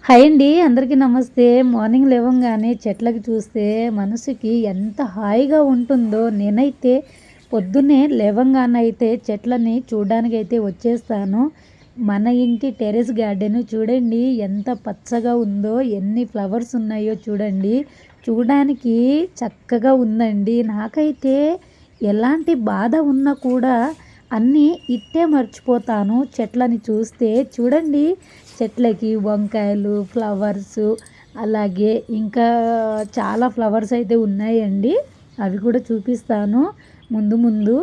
Hi అండి, అందరికీ నమస్తే. మార్నింగ్ లేవంగానే చెట్లకి చూస్తే మనసుకి ఎంత హాయిగా ఉంటుందో. నేనైతే పొద్దున్నే లేవంగానే అయితే చెట్లని చూడడానికైతే వచ్చేస్తాను. మన ఇంటి టెర్రస్ గార్డెన్ చూడండి ఎంత పచ్చగా ఉందో, ఎన్ని ఫ్లవర్స్ ఉన్నాయో చూడండి. చూడడానికి చక్కగా ఉందండి. నాకైతే ఎలాంటి బాధ ఉన్నా కూడా అన్నీ ఇట్టే మర్చిపోతాను చెట్లని చూస్తే. చూడండి, చెట్లకి వంకాయలు, ఫ్లవర్సు, అలాగే ఇంకా చాలా ఫ్లవర్స్ అయితే ఉన్నాయండి. అవి కూడా చూపిస్తాను ముందు ముందు.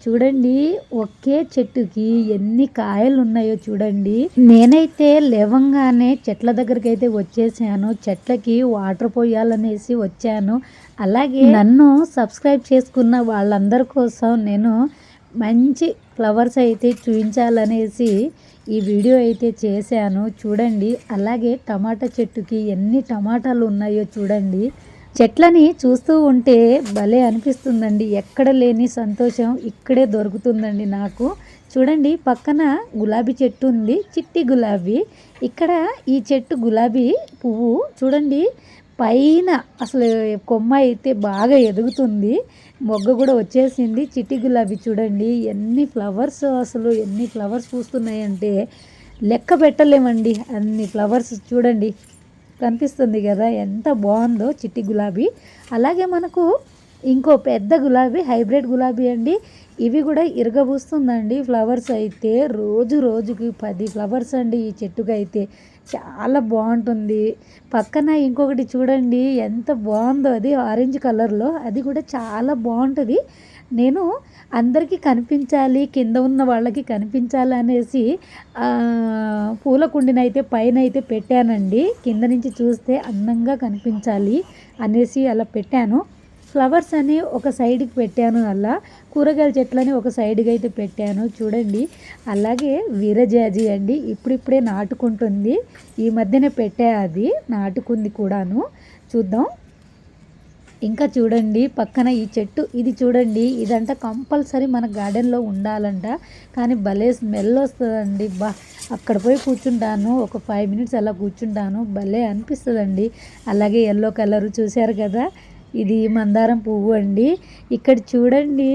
చూడండి, ఒకే చెట్టుకి ఎన్ని కాయలు ఉన్నాయో చూడండి. నేనైతే లేవంగానే చెట్ల దగ్గరికి అయితే వచ్చేసాను. చెట్లకి వాటర్ పోయాలనేసి వచ్చాను. అలాగే నన్ను సబ్స్క్రైబ్ చేసుకున్న వాళ్ళందరి కోసం నేను మంచి ఫ్లవర్స్ అయితే చూపించాలనేసి ఈ వీడియో అయితే చేశాను. చూడండి, అలాగే టమాటా చెట్టుకి ఎన్ని టమాటాలు ఉన్నాయో చూడండి. చెట్లని చూస్తూ ఉంటే భలే అనిపిస్తుందండి. ఎక్కడ లేని సంతోషం ఇక్కడే దొరుకుతుందండి నాకు. చూడండి, పక్కన గులాబీ చెట్టు ఉంది, చిట్టి గులాబీ. ఇక్కడ ఈ చెట్టు గులాబీ పువ్వు చూడండి, పైన అసలు కొమ్మ అయితే బాగా ఎదుగుతుంది. మొగ్గ కూడా వచ్చేసింది. చిట్టి గులాబీ చూడండి ఎన్ని ఫ్లవర్స్, అసలు ఎన్ని ఫ్లవర్స్ పూస్తున్నాయంటే లెక్క పెట్టలేమండి. అన్ని ఫ్లవర్స్ చూడండి, కనిపిస్తుంది కదా ఎంత బాగుందో చిట్టి గులాబీ. అలాగే మనకు ఇంకో పెద్ద గులాబీ, హైబ్రిడ్ గులాబీ అండి. ఇవి కూడా ఇరగబూస్తుందండి ఫ్లవర్స్ అయితే. రోజు రోజుకి 10 ఫ్లవర్స్ అండి ఈ చెట్టుకు అయితే. చాలా బాగుంటుంది. పక్కన ఇంకొకటి చూడండి ఎంత బాగుందో, అది ఆరెంజ్ కలర్లో, అది కూడా చాలా బాగుంటుంది. నేను అందరికీ కనిపించాలి, కింద ఉన్న వాళ్ళకి కనిపించాలి అనేసి పూల కుండినైతే పైన అయితే పెట్టానండి. కింద నుంచి చూస్తే అందంగా కనిపించాలి అనేసి అలా పెట్టాను. ఫ్లవర్స్ అని ఒక సైడ్కి పెట్టాను, అలా కూరగాయల చెట్లని ఒక సైడ్కి అయితే పెట్టాను చూడండి. అలాగే వీరజాజి అండి, ఇప్పుడిప్పుడే నాటుకుంటుంది. ఈ మధ్యనే పెట్టా, అది నాటుకుంది కూడాను. చూద్దాం. ఇంకా చూడండి, పక్కన ఈ చెట్టు ఇది చూడండి, ఇదంట కంపల్సరీ మన గార్డెన్లో ఉండాలంట. కానీ భలే స్మెల్ వస్తుందండి. అక్కడ పోయి కూర్చుంటాను, ఒక 5 మినిట్స్ అలా కూర్చుంటాను, భలే అనిపిస్తుందండి. అలాగే ఎల్లో కలరు చూశారు కదా, ఇది మందారం పువ్వు అండి. ఇక్కడ చూడండి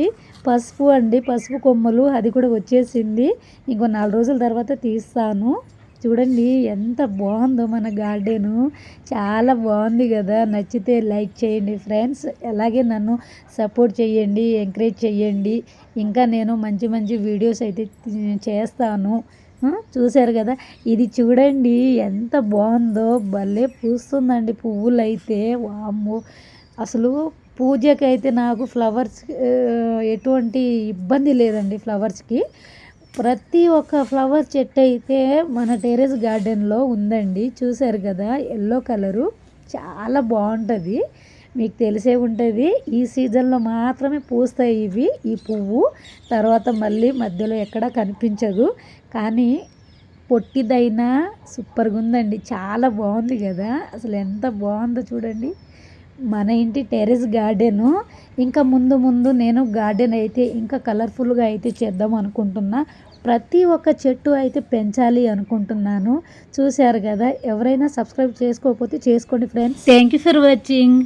పసుపు అండి, పసుపు కొమ్మలు, అది కూడా వచ్చేసింది. ఇంకో 4 రోజుల తర్వాత తీస్తాను. చూడండి ఎంత బాగుందో మన గార్డెను. చాలా బాగుంది కదా. నచ్చితే లైక్ చేయండి ఫ్రెండ్స్. అలాగే నన్ను సపోర్ట్ చేయండి, ఎంకరేజ్ చేయండి. ఇంకా నేను మంచి మంచి వీడియోస్ అయితే చేస్తాను. చూశారు కదా, ఇది చూడండి ఎంత బాగుందో. భలే పూస్తుందండి పువ్వులు అయితే. వామ్మో, అసలు పూజకైతే నాకు ఫ్లవర్స్ ఎటువంటి ఇబ్బంది లేదండి. ఫ్లవర్స్కి ప్రతి ఒక్క ఫ్లవర్ చెట్టు అయితే మన టెర్రస్ గార్డెన్లో ఉందండి. చూశారు కదా, ఎల్లో కలరు చాలా బాగుంటుంది. మీకు తెలిసే ఉంటుంది, ఈ సీజన్లో మాత్రమే పూస్తాయి ఇవి, ఈ పువ్వు. తర్వాత మళ్ళీ మధ్యలో ఎక్కడ కనిపించదు. కానీ పొట్టిదైనా సూపర్గా ఉందండి. చాలా బాగుంది కదా, అసలు ఎంత బాగుందో చూడండి మన ఇంటి టెర్రస్ గార్డెను. ఇంకా ముందు ముందు నేను గార్డెన్ అయితే ఇంకా కలర్ఫుల్గా అయితే చేద్దాం అనుకుంటున్నా. ప్రతి ఒక్క చెట్టు అయితే పెంచాలి అనుకుంటున్నాను. చూశారు కదా, ఎవరైనా సబ్స్క్రైబ్ చేసుకోకపోతే చేసుకోండి friends. Thank you for watching.